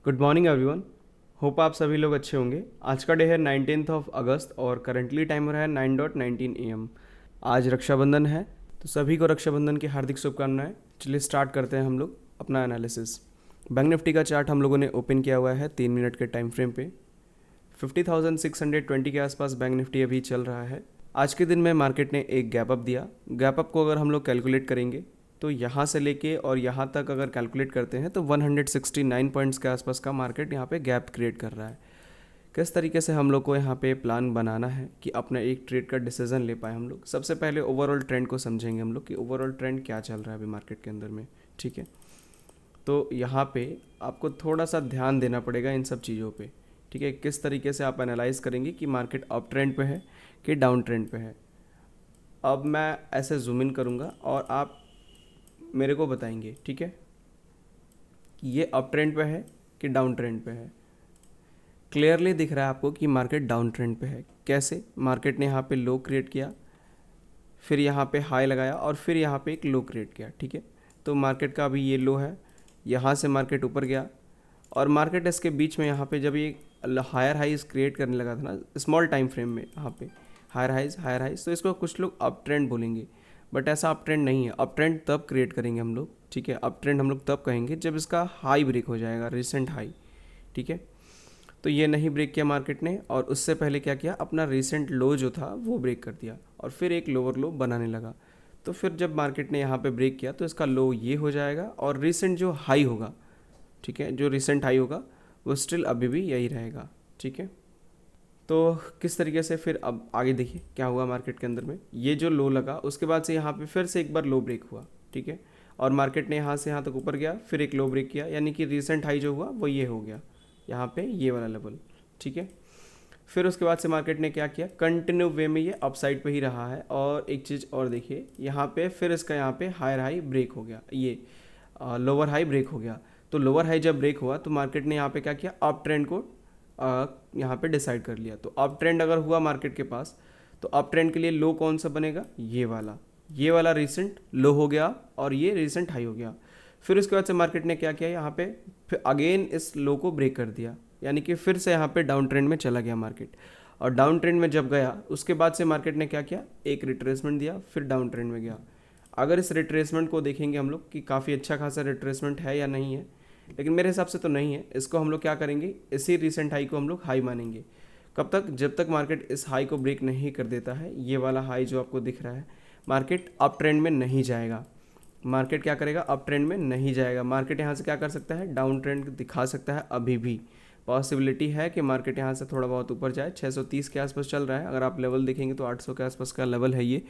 Good morning everyone. Hope आप सभी लोग अच्छे होंगे। आज का डे है 19th ऑफ अगस्त और करंटली टाइम हो रहा है 9:19 AM। आज रक्षाबंधन है, तो सभी को रक्षाबंधन की हार्दिक शुभकामनाएं। चलिए स्टार्ट करते हैं हम लोग अपना एनालिसिस। बैंक निफ्टी का चार्ट हम लोगों ने ओपन किया हुआ है 3 मिनट के टाइम फ्रेम पे। 50,620 के आसपास बैंक निफ्टी अभी चल रहा है। आज के दिन में मार्केट ने एक गैप अप दिया। गैप अप को अगर हम लोग कैलकुलेट करेंगे तो यहाँ से लेके और यहाँ तक अगर कैलकुलेट करते हैं तो 169 पॉइंट्स के आसपास का मार्केट यहाँ पे गैप क्रिएट कर रहा है। किस तरीके से हम लोग को यहाँ पे प्लान बनाना है कि अपना एक ट्रेड का डिसीजन ले पाए हम लोग। सबसे पहले ओवरऑल ट्रेंड को समझेंगे हम लोग कि ओवरऑल ट्रेंड क्या चल रहा है अभी मार्केट के अंदर में। ठीक है, तो यहाँ पे आपको थोड़ा सा ध्यान देना पड़ेगा इन सब चीज़ों पे। ठीक है, किस तरीके से आप एनालाइज करेंगे कि मार्केट अप ट्रेंड पे है कि डाउन ट्रेंड पे है। अब मैं ऐसे जूम इन करूँगा और आप मेरे को बताएंगे, ठीक है, कि ये अप ट्रेंड पे है कि डाउन ट्रेंड पे है। क्लियरली दिख रहा है आपको कि मार्केट डाउन ट्रेंड पे है। कैसे? मार्केट ने यहाँ पे लो क्रिएट किया, फिर यहाँ पे हाई लगाया और फिर यहाँ पे एक लो क्रिएट किया। ठीक है, तो मार्केट का अभी ये लो है, यहाँ से मार्केट ऊपर गया और मार्केट इसके बीच में यहाँ पे जब ये हायर हाइज क्रिएट करने लगा था ना स्मॉल टाइम फ्रेम में, यहाँ पे हायर हाइज, तो इसको कुछ लोग अप ट्रेंड बोलेंगे, बट ऐसा अप ट्रेंड नहीं है। अप ट्रेंड तब क्रिएट करेंगे हम लोग, ठीक है, अप ट्रेंड हम लोग तब कहेंगे जब इसका हाई ब्रेक हो जाएगा, रिसेंट हाई। ठीक है, तो ये नहीं ब्रेक किया मार्केट ने और उससे पहले क्या किया, अपना रिसेंट लो जो था वो ब्रेक कर दिया और फिर एक लोअर लो बनाने लगा। तो फिर जब मार्केट ने यहाँ पे ब्रेक किया तो इसका लो ये हो जाएगा और रिसेंट जो हाई होगा, ठीक है, जो रिसेंट हाई होगा वो स्टिल अभी भी यही रहेगा। ठीक है, तो किस तरीके से फिर अब आगे देखिए क्या हुआ मार्केट के अंदर में। ये जो लो लगा उसके बाद से यहाँ पे फिर से एक बार लो ब्रेक हुआ। ठीक है, और मार्केट ने यहाँ से यहाँ तक ऊपर गया, फिर एक लो ब्रेक किया, यानी कि रिसेंट हाई जो हुआ वो ये हो गया यहाँ पे, ये वाला लेवल। ठीक है, फिर उसके बाद से मार्केट ने क्या किया, कंटिन्यू वे में ये अपसाइड पे ही रहा है। और एक चीज़ और देखिए, यहाँ पे फिर इसका यहाँ पे हायर हाई ब्रेक हो गया, ये लोअर हाई ब्रेक हो गया। तो लोअर हाई जब ब्रेक हुआ तो मार्केट ने यहाँ पे क्या किया, अप ट्रेंड को यहाँ पे डिसाइड कर लिया। तो अप ट्रेंड अगर हुआ मार्केट के पास तो अप ट्रेंड के लिए लो कौन सा बनेगा, ये वाला रिसेंट लो हो गया और ये रिसेंट हाई हो गया। फिर उसके बाद से मार्केट ने क्या किया, यहाँ पे फिर अगेन इस लो को ब्रेक कर दिया, यानी कि फिर से यहाँ पे डाउन ट्रेंड में चला गया मार्केट। और डाउन ट्रेंड में जब गया उसके बाद से मार्केट ने क्या किया, एक रिट्रेसमेंट दिया, फिर डाउन ट्रेंड में गया। अगर इस रिट्रेसमेंट को देखेंगे हम लोग कि काफ़ी अच्छा खासा रिट्रेसमेंट है या नहीं है, लेकिन मेरे हिसाब से तो नहीं है। इसको हम लोग क्या करेंगे, इसी रिसेंट हाई को हम लोग हाई मानेंगे। कब तक? जब तक मार्केट इस हाई को ब्रेक नहीं कर देता है, ये वाला हाई जो आपको दिख रहा है, मार्केट अप ट्रेंड में नहीं जाएगा। मार्केट क्या करेगा, अप ट्रेंड में नहीं जाएगा। मार्केट यहाँ से क्या कर सकता है, डाउन ट्रेंड दिखा सकता है। अभी भी पॉसिबिलिटी है कि मार्केट यहाँ से थोड़ा बहुत ऊपर जाए। 630 के आसपास चल रहा है, अगर आप लेवल देखेंगे तो 800 के आसपास का लेवल है ये।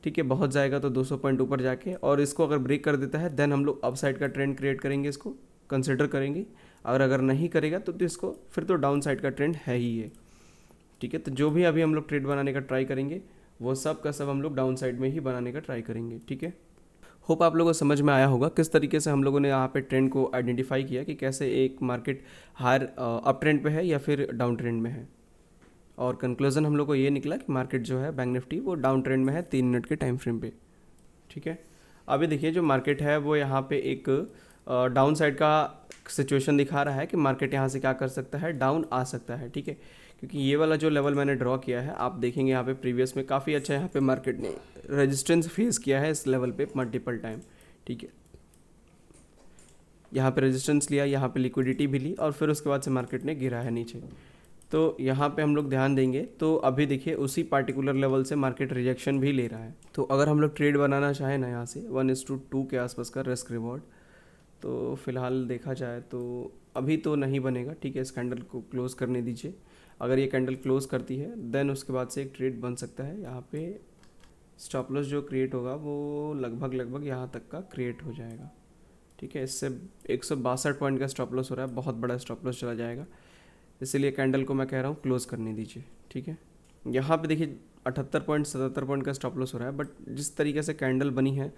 ठीक है, बहुत जाएगा तो 200 पॉइंट ऊपर जाके, और इसको अगर ब्रेक कर देता है देन हम लोग अप साइड का ट्रेंड क्रिएट करेंगे, इसको कंसिडर करेंगे। और अगर नहीं करेगा तो इसको फिर तो डाउन साइड का ट्रेंड है ही ये। ठीक है, तो जो भी अभी हम लोग ट्रेड बनाने का ट्राई करेंगे वो सब का सब हम लोग डाउन साइड में ही बनाने का ट्राई करेंगे। ठीक है, होप आप लोगों को समझ में आया होगा किस तरीके से हम लोगों ने यहाँ पे ट्रेंड को आइडेंटिफाई किया कि कैसे एक मार्केट हायर अप ट्रेंड पे है या फिर डाउन ट्रेंड में है। और कंक्लूजन हम लोग को ये निकला कि मार्केट जो है बैंक निफ्टी वो डाउन ट्रेंड में है 3 मिनट के टाइम फ्रेम पे। ठीक है, अभी देखिए जो मार्केट है वो यहाँ पे एक डाउन साइड का सिचुएशन दिखा रहा है कि मार्केट यहाँ से क्या कर सकता है, डाउन आ सकता है। ठीक है, क्योंकि ये वाला जो लेवल मैंने ड्रॉ किया है आप देखेंगे यहाँ पे प्रीवियस में काफ़ी अच्छा यहाँ पे मार्केट ने रेजिस्टेंस फेस किया है इस लेवल पे मल्टीपल टाइम। ठीक है, यहाँ पे रेजिस्टेंस लिया, यहाँ पे लिक्विडिटी भी ली और फिर उसके बाद से मार्केट ने गिरा है नीचे। तो यहाँ पे हम लोग ध्यान देंगे तो अभी देखिए उसी पार्टिकुलर लेवल से मार्केट रिजेक्शन भी ले रहा है। तो अगर हम लोग ट्रेड बनाना चाहें ना यहाँ से 1:2 के आसपास का रिस्क रिवॉर्ड, तो फिलहाल देखा जाए तो अभी तो नहीं बनेगा। ठीक है, इस कैंडल को क्लोज़ करने दीजिए। अगर ये कैंडल क्लोज़ करती है देन उसके बाद से एक ट्रेड बन सकता है। यहाँ पे स्टॉप लॉस जो क्रिएट होगा वो लगभग यहाँ तक का क्रिएट हो जाएगा। ठीक है, इससे 162 पॉइंट का स्टॉप लॉस हो रहा है, बहुत बड़ा स्टॉप लॉस चला जाएगा, इसीलिए कैंडल को मैं कह रहा हूँ क्लोज़ करने दीजिए। ठीक है, यहाँ पे देखिए 78 पॉइंट का स्टॉप लॉस हो रहा है, बट जिस तरीके से कैंडल बनी है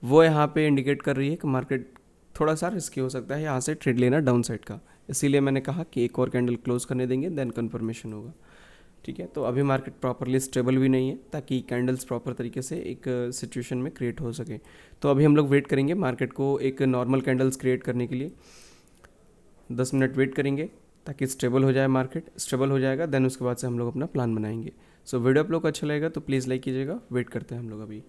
वो यहाँ पे इंडिकेट कर रही है कि मार्केट थोड़ा सा रिस्की हो सकता है यहाँ से ट्रेड लेना डाउन साइड का। इसीलिए मैंने कहा कि एक और कैंडल क्लोज़ करने देंगे देन कन्फर्मेशन होगा। ठीक है, तो अभी मार्केट प्रॉपरली स्टेबल भी नहीं है ताकि कैंडल्स प्रॉपर तरीके से एक सिचुएशन में क्रिएट हो सके। तो अभी हम लोग वेट करेंगे मार्केट को एक नॉर्मल कैंडल्स क्रिएट करने के लिए। 10 मिनट वेट करेंगे ताकि स्टेबल हो जाए मार्केट। स्टेबल हो जाएगा देन उसके बाद से हम लोग अपना प्लान बनाएंगे। सो वीडियो आप लोग को अच्छा लगेगा तो प्लीज़ लाइक कीजिएगा। वेट करते हैं हम लोग अभी।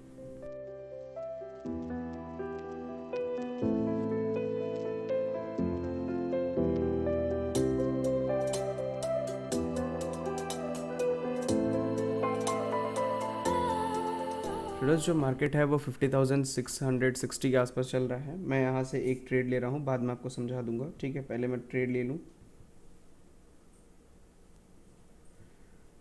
ट्रेडर्स जो मार्केट है वो 50,660 के आसपास चल रहा है। मैं यहाँ से एक ट्रेड ले रहा हूँ, बाद में आपको समझा दूंगा, ठीक है। पहले मैं ट्रेड ले लूँ,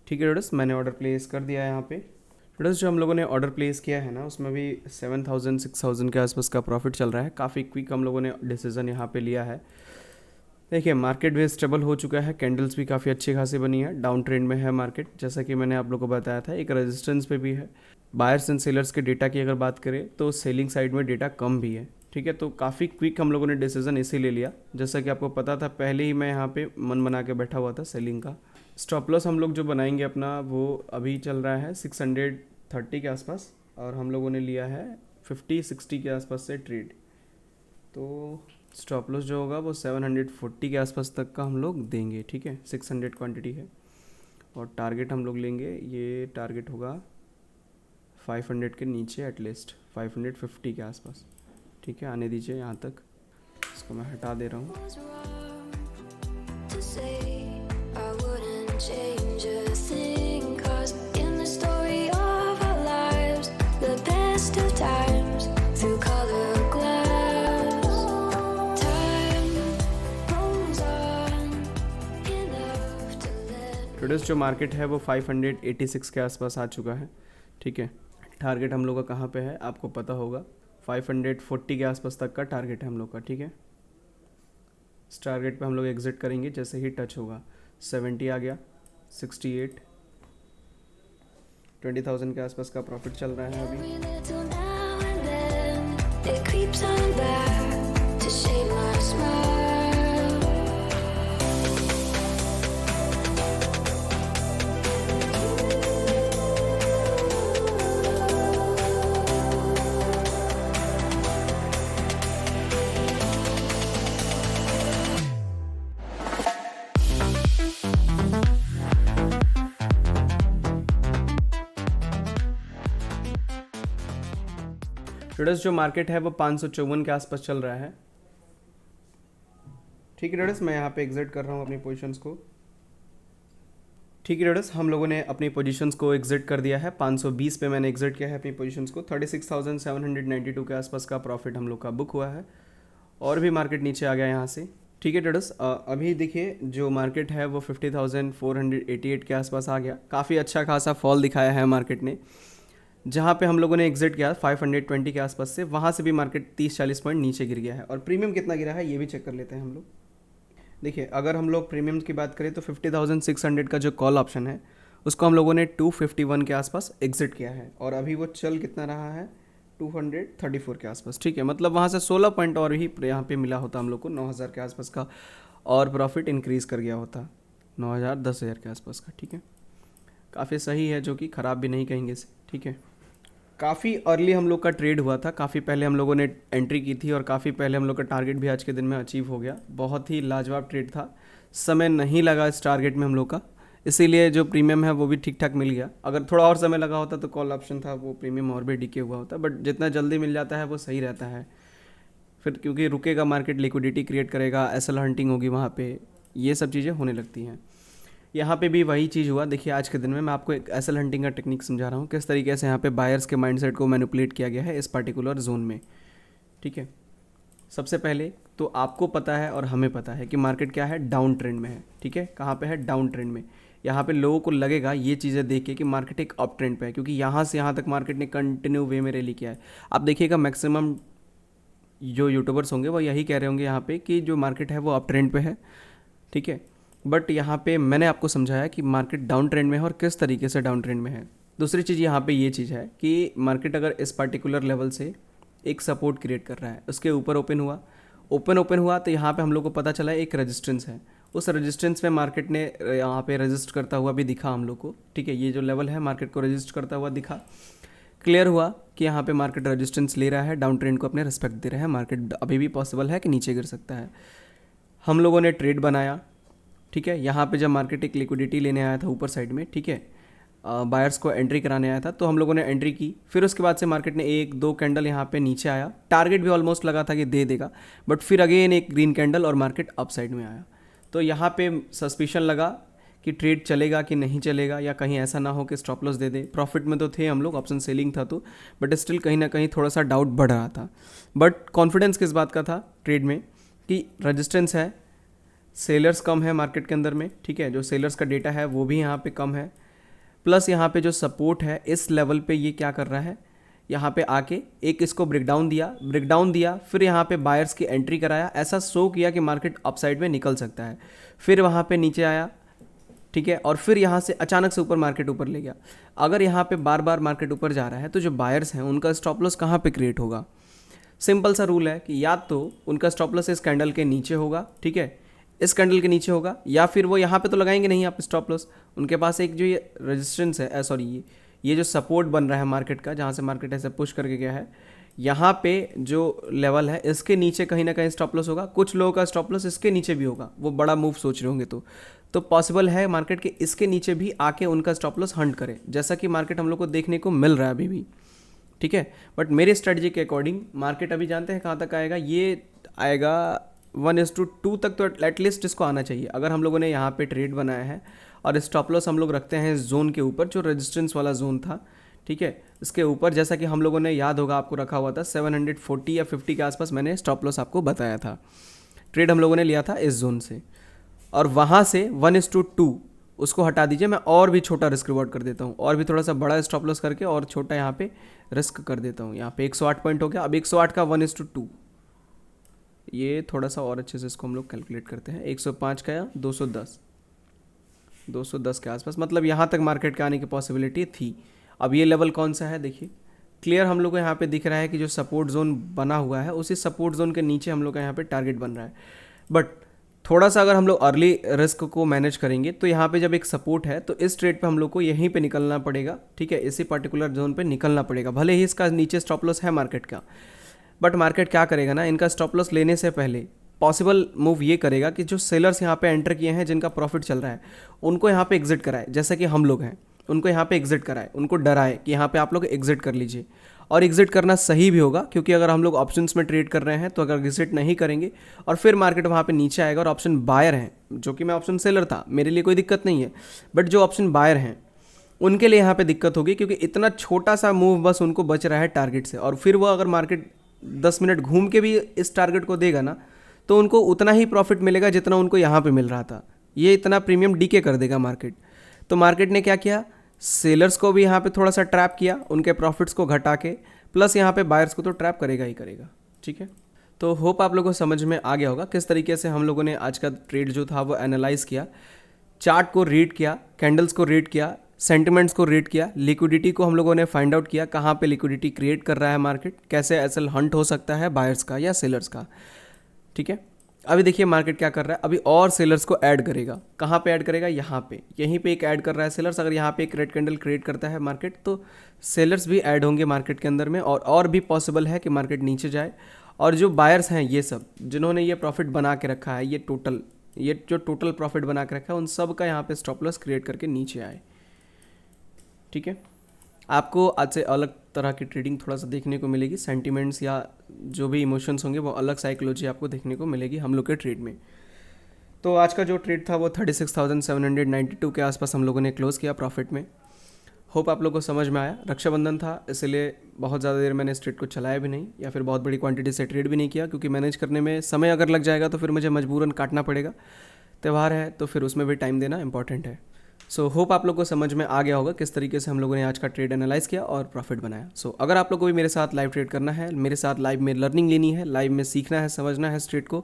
ठीक है। ट्रेडर्स मैंने ऑर्डर प्लेस कर दिया है यहाँ पे। ट्रेडर्स जो हम लोगों ने ऑर्डर प्लेस किया है ना, उसमें भी 7,000 6,000 के आसपास का प्रॉफिट चल रहा है। काफ़ी क्विक हम लोगों ने डिसीजन यहाँ पे लिया है। देखिए मार्केट भी स्टेबल हो चुका है, कैंडल्स भी काफ़ी अच्छी खासी बनी है, डाउन ट्रेंड में है मार्केट, जैसा कि मैंने आप लोगों को बताया था। एक रेजिस्टेंस पे भी है। बायर्स एंड सेलर्स के डेटा की अगर बात करें तो सेलिंग साइड में डेटा कम भी है, ठीक है। तो काफ़ी क्विक हम लोगों ने डिसीजन इसीलिए लिया, जैसा कि आपको पता था पहले ही मैं यहाँ पे मन बना के बैठा हुआ था सेलिंग का। स्टॉप लॉस हम लोग जो बनाएंगे अपना, वो अभी चल रहा है 630 के आसपास, और हम लोगों ने लिया है 50-60 के आसपास से ट्रेड। तो स्टॉप लॉस जो होगा वो 740 के आसपास तक का हम लोग देंगे, ठीक है। 600 क्वांटिटी है, और टारगेट हम लोग लेंगे, ये टारगेट होगा 500 के नीचे, एटलीस्ट 550 के आसपास, ठीक है। आने दीजिए यहाँ तक, इसको मैं हटा दे रहा हूँ। ट्रेडर्स जो मार्केट है वो 586 के आसपास आ चुका है, ठीक है। टारगेट हम लोग का कहाँ पे है आपको पता होगा, 540 के आसपास तक का टारगेट है हम लोग का, ठीक है। इस टारगेट पे हम लोग एग्जिट करेंगे जैसे ही टच होगा। 70 आ गया, 68, 20,000 के आसपास का प्रॉफिट चल रहा है अभी। ट्रेडर्स जो मार्केट है वो 554 के आसपास चल रहा है, ठीक है। ट्रेडर्स मैं यहाँ पे एग्जिट कर रहा हूँ अपनी पोजीशंस को, ठीक है। ट्रेडर्स हम लोगों ने अपनी पोजीशंस को एग्जिट कर दिया है। 520 पे मैंने एग्जिट किया है अपनी पोजीशंस को। 36,792 के आसपास का प्रॉफिट हम लोग का बुक हुआ है, और भी मार्केट नीचे आ गया यहाँ से, ठीक है। ट्रेडर्स अभी देखिए जो मार्केट है वो 50,488 के आसपास आ गया। काफ़ी अच्छा खासा फॉल दिखाया है मार्केट ने। जहाँ पे हम लोगों ने एग्जिट किया 520 के आसपास से, वहाँ से भी मार्केट 30-40 पॉइंट नीचे गिर गया है। और प्रीमियम कितना गिरा है ये भी चेक कर लेते हैं हम लोग। देखिए अगर हम लोग प्रीमियम की बात करें तो 50,600 का जो कॉल ऑप्शन है उसको हम लोगों ने 251 के आसपास एग्जिट किया है, और अभी वो चल कितना रहा है 234 के आसपास, ठीक है। मतलब वहाँ से 16 पॉइंट और ही यहाँ पे मिला होता हम लोग को, 9,000 के आसपास का और प्रॉफिट इंक्रीज़ कर गया होता, 9,000 10,000 के आसपास का, ठीक है। काफ़ी सही है, जो कि ख़राब भी नहीं कहेंगे इसे, ठीक है। काफ़ी अर्ली हम लोग का ट्रेड हुआ था, काफ़ी पहले हम लोगों ने एंट्री की थी, और काफ़ी पहले हम लोग का टारगेट भी आज के दिन में अचीव हो गया। बहुत ही लाजवाब ट्रेड था, समय नहीं लगा इस टारगेट में हम लोग का, इसीलिए जो प्रीमियम है वो भी ठीक ठाक मिल गया। अगर थोड़ा और समय लगा होता तो कॉल ऑप्शन था, वो प्रीमियम और भी डीके हुआ होता, बट जितना जल्दी मिल जाता है वो सही रहता है। फिर क्योंकि रुकेगा मार्केट, लिक्विडिटी क्रिएट करेगा, एसएल हंटिंग होगी वहाँ पे, ये सब चीज़ें होने लगती हैं। यहाँ पे भी वही चीज़ हुआ। देखिए आज के दिन में मैं आपको एक एसएल हंटिंग का टेक्निक समझा रहा हूँ, किस तरीके से यहाँ पे बायर्स के माइंडसेट को मैनिपुलेट किया गया है इस पर्टिकुलर जोन में, ठीक है। सबसे पहले तो आपको पता है और हमें पता है कि मार्केट क्या है, डाउन ट्रेंड में है, ठीक है। कहाँ पे है, डाउन ट्रेंड में। यहाँ पे लोगों को लगेगा ये चीज़ें देख के कि मार्केट एक अप ट्रेंड पे है, क्योंकि यहाँ से यहाँ तक मार्केट ने कंटिन्यू वे में रैली किया है। आप देखिएगा मैक्सिमम जो यूट्यूबर्स होंगे वो यही कह रहे होंगे यहाँ पे कि जो मार्केट है वो अप ट्रेंड पे है, ठीक है। बट यहाँ पे मैंने आपको समझाया कि मार्केट डाउन ट्रेंड में है और किस तरीके से डाउन ट्रेंड में है। दूसरी चीज़ यहाँ पे ये चीज़ है कि मार्केट अगर इस पर्टिकुलर लेवल से एक सपोर्ट क्रिएट कर रहा है, उसके ऊपर ओपन हुआ तो यहाँ पे हम लोग को पता चला एक रेजिस्टेंस है। उस रेजिस्टेंस में मार्केट ने यहाँ पे रेजिस्ट करता हुआ भी दिखा हम लोग को, ठीक है। ये जो लेवल है मार्केट को रेजिस्ट करता हुआ दिखा, क्लियर हुआ कि यहाँ पे मार्केट रेजिस्टेंस ले रहा है, डाउन ट्रेंड को अपने रिस्पेक्ट दे रहा है। मार्केट अभी भी पॉसिबल है कि नीचे गिर सकता है। हम लोगों ने ट्रेड बनाया, ठीक है। यहाँ पे जब मार्केट एक लिक्विडिटी लेने आया था ऊपर साइड में, ठीक है, बायर्स को एंट्री कराने आया था, तो हम लोगों ने एंट्री की। फिर उसके बाद से मार्केट ने एक दो कैंडल यहाँ पे नीचे आया, टारगेट भी ऑलमोस्ट लगा था कि दे देगा, बट फिर अगेन एक ग्रीन कैंडल और मार्केट अप साइड में आया। तो यहाँ पे सस्पिशन लगा कि ट्रेड चलेगा कि नहीं चलेगा, या कहीं ऐसा ना हो कि स्टॉप लॉस दे दे। प्रॉफिट में तो थे हम लोग, ऑप्शन सेलिंग था तो, बट स्टिल कहीं ना कहीं थोड़ा सा डाउट बढ़ रहा था। बट कॉन्फिडेंस किस बात का था ट्रेड में कि रजिस्टेंस है, सेलर्स कम है मार्केट के अंदर में, ठीक है, जो सेलर्स का डेटा है वो भी यहाँ पे कम है, प्लस यहाँ पे जो सपोर्ट है इस लेवल पे ये क्या कर रहा है, यहाँ पे आके एक इसको ब्रेकडाउन दिया, फिर यहाँ पे बायर्स की एंट्री कराया, ऐसा शो किया कि मार्केट अपसाइड में निकल सकता है। फिर वहाँ पे नीचे आया, ठीक है, और फिर यहाँ से अचानक से ऊपर मार्केट ऊपर ले गया। अगर यहाँ पे बार बार मार्केट ऊपर जा रहा है तो जो बायर्स हैं उनका स्टॉप लॉस कहाँ पे क्रिएट होगा? सिंपल सा रूल है कि या तो उनका स्टॉप लॉस इस कैंडल के नीचे होगा, ठीक है, इस कैंडल के नीचे होगा, या फिर वो यहाँ पे तो लगाएंगे नहीं आप स्टॉप लॉस। उनके पास एक जो ये रेजिस्टेंस है, सॉरी, ये जो सपोर्ट बन रहा है मार्केट का, जहाँ से मार्केट ऐसे पुश करके गया है, यहाँ पे जो लेवल है इसके नीचे कहीं ना कहीं स्टॉप लॉस होगा। कुछ लोगों का स्टॉप लॉस इसके नीचे भी होगा, वो बड़ा मूव सोच रहे होंगे तो पॉसिबल है मार्केट के इसके नीचे भी आके उनका स्टॉप लॉस हंट करे, जैसा कि मार्केट हम लोग को देखने को मिल रहा है अभी भी, ठीक है। बट मेरे स्ट्रेटजी के अकॉर्डिंग मार्केट अभी जानते हैं कहाँ तक आएगा, ये आएगा 1:2 तक तो एटलीस्ट इसको आना चाहिए। अगर हम लोगों ने यहाँ पे ट्रेड बनाया है और स्टॉप लॉस हम लोग रखते हैं इस जोन के ऊपर, जो रेजिस्टेंस वाला जोन था, ठीक है, इसके ऊपर, जैसा कि हम लोगों ने, याद होगा आपको, रखा हुआ था 740 या 50 के आसपास मैंने स्टॉप लॉस आपको बताया था। ट्रेड हम लोगों ने लिया था इस जोन से, और वहाँ से 1:2 उसको हटा दीजिए, मैं और भी छोटा रिस्क रिवॉर्ड कर देता हूँ, और भी थोड़ा सा बड़ा स्टॉप लॉस करके और छोटा यहाँ पे रिस्क कर देता हूँ। यहाँ पे 108 पॉइंट हो गया। अब 108 का 1:2, ये थोड़ा सा और अच्छे से इसको हम लोग कैलकुलेट करते हैं। 105 का या 210 के आसपास, मतलब यहाँ तक मार्केट के आने की पॉसिबिलिटी थी। अब ये लेवल कौन सा है देखिए, क्लियर हम लोग को यहाँ पे दिख रहा है कि जो सपोर्ट जोन बना हुआ है उसी सपोर्ट जोन के नीचे हम लोग का यहाँ पे टारगेट बन रहा है। बट थोड़ा सा अगर हम लोग अर्ली रिस्क को मैनेज करेंगे तो यहाँ पे जब एक सपोर्ट है तो इस ट्रेड पे हम लोग को यहीं पे निकलना पड़ेगा, ठीक है, इसी पर्टिकुलर जोन पे निकलना पड़ेगा। भले ही इसका नीचे स्टॉप लॉस है मार्केट का, बट मार्केट क्या करेगा ना, इनका स्टॉप लॉस लेने से पहले पॉसिबल मूव ये करेगा कि जो सेलर्स यहाँ पे एंटर किए हैं, जिनका प्रॉफिट चल रहा है, उनको यहाँ पे एग्जिट कराए, जैसा कि हम लोग हैं, उनको यहाँ पे एग्जिट कराए, उनको डराए कि यहाँ पे आप लोग एग्जिट कर लीजिए। और एग्जिट करना सही भी होगा, क्योंकि अगर हम लोग ऑप्शंस में ट्रेड कर रहे हैं तो अगर एग्जिट नहीं करेंगे और फिर मार्केट वहाँ पे नीचे आएगा और ऑप्शन बायर हैं, जो कि मैं ऑप्शन सेलर था, मेरे लिए कोई दिक्कत नहीं है, बट जो ऑप्शन बायर हैं उनके लिए यहाँ पे दिक्कत होगी, क्योंकि इतना छोटा सा मूव बस उनको बच रहा है टारगेट से, और फिर वो अगर मार्केट 10 मिनट घूम के भी इस टारगेट को देगा ना, तो उनको उतना ही प्रॉफिट मिलेगा जितना उनको यहाँ पे मिल रहा था। ये इतना प्रीमियम डीके कर देगा मार्केट। तो मार्केट ने क्या किया, सेलर्स को भी यहाँ पे थोड़ा सा ट्रैप किया, उनके प्रॉफिट्स को घटा के, प्लस यहाँ पे बायर्स को तो ट्रैप करेगा ही करेगा, ठीक है। तो होप आप लोगों को समझ में आ गया होगा किस तरीके से हम लोगों ने आज का ट्रेड जो था वो एनालाइज किया, चार्ट को रीड किया, कैंडल्स को रीड किया, सेंटिमेंट्स को रीड किया, लिक्विडिटी को हम लोगों ने फाइंड आउट किया, कहाँ पे लिक्विडिटी क्रिएट कर रहा है मार्केट, कैसे एसएल हंट हो सकता है बायर्स का या सेलर्स का, ठीक है। अभी देखिए मार्केट क्या कर रहा है, अभी और सेलर्स को ऐड करेगा। कहाँ पे ऐड करेगा, यहाँ पे, यहीं पे एक ऐड कर रहा है सेलर्स। अगर यहाँ पे एक रेड कैंडल क्रिएट करता है मार्केट तो सेलर्स भी ऐड होंगे मार्केट के अंदर में, और भी पॉसिबल है कि मार्केट नीचे जाए। और जो बायर्स हैं ये सब, जिन्होंने ये प्रॉफिट बना के रखा है, ये जो टोटल प्रॉफिट बना के रखा है, उन सब का यहाँ पे स्टॉप लॉस क्रिएट करके नीचे आए, ठीक है। आपको आज से अलग तरह की ट्रेडिंग थोड़ा सा देखने को मिलेगी, सेंटिमेंट्स या जो भी इमोशंस होंगे वो अलग साइकोलॉजी आपको देखने को मिलेगी हम लोग के ट्रेड में। तो आज का जो ट्रेड था वो 36,792 के आसपास हम लोगों ने क्लोज़ किया प्रॉफिट में। होप आप लोगों को समझ में आया। रक्षाबंधन था इसलिए बहुत ज़्यादा देर मैंने इस ट्रेड को चलाया भी नहीं, या फिर बहुत बड़ी क्वांटिटी से ट्रेड भी नहीं किया, क्योंकि मैनेज करने में समय अगर लग जाएगा तो फिर मुझे मजबूरन काटना पड़ेगा। त्यौहार है तो फिर उसमें भी टाइम देना इंपॉर्टेंट है। सो होप आप लोग को समझ में आ गया होगा किस तरीके से हम लोगों ने आज का ट्रेड एनालाइज किया और प्रॉफिट बनाया। सो अगर आप लोग को भी मेरे साथ लाइव ट्रेड करना है, मेरे साथ लाइव में लर्निंग लेनी है, लाइव में सीखना है, समझना है इस ट्रेड को,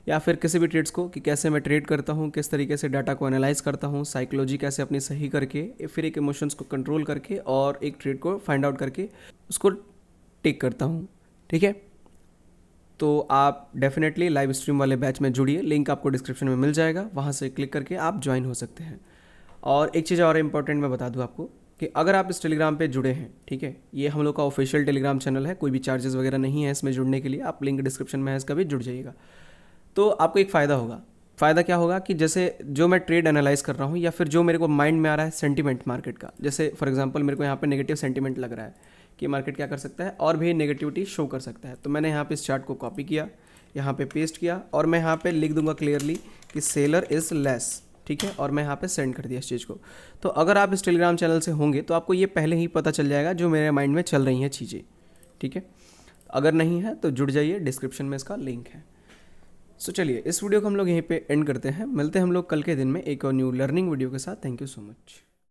या फिर किसी भी ट्रेड्स को कि कैसे मैं ट्रेड करता हूँ, किस तरीके से डाटा को एनालाइज करता हूँ, साइकोलॉजी कैसे अपनी सही करके, फिर एक इमोशंस को कंट्रोल करके और एक ट्रेड को फाइंड आउट करके उसको टेक करता हूँ, ठीक है। तो आप डेफिनेटली लाइव स्ट्रीम वाले बैच में जुड़िए, लिंक आपको डिस्क्रिप्शन में मिल जाएगा, वहाँ से क्लिक करके आप ज्वाइन हो सकते हैं। और एक चीज़ और इम्पॉर्टेंट मैं बता दूं आपको कि अगर आप इस टेलीग्राम पे जुड़े हैं, ठीक है, ये हम लोग का ऑफिशियल टेलीग्राम चैनल है, कोई भी चार्जेस वगैरह नहीं है इसमें जुड़ने के लिए, आप लिंक डिस्क्रिप्शन में है इसका भी जुड़ जाइएगा। तो आपको एक फ़ायदा होगा। फ़ायदा क्या होगा कि जैसे जो मैं ट्रेड एनालाइज कर रहा हूँ या फिर जो मेरे को माइंड में आ रहा है सेंटीमेंट मार्केट का, जैसे फॉर एग्जांपल मेरे को यहाँ पे नेगेटिव सेंटीमेंट लग रहा है कि मार्केट क्या कर सकता है और भी नेगेटिविटी शो कर सकता है, तो मैंने यहाँ पे इस चार्ट को कॉपी किया, यहाँ पे पेस्ट किया और मैं यहाँ पे लिख दूंगा क्लियरली कि सेलर इज़ लेस, ठीक है, और मैं यहाँ पे सेंड कर दिया इस चीज़ को। तो अगर आप इस टेलीग्राम चैनल से होंगे तो आपको ये पहले ही पता चल जाएगा जो मेरे माइंड में चल रही हैं चीज़ें, ठीक है। अगर नहीं है तो जुड़ जाइए, डिस्क्रिप्शन में इसका लिंक है। सो चलिए इस वीडियो को हम लोग यहीं पे एंड करते हैं, मिलते हैं हम लोग कल के दिन में एक और न्यू लर्निंग वीडियो के साथ। Thank you so much.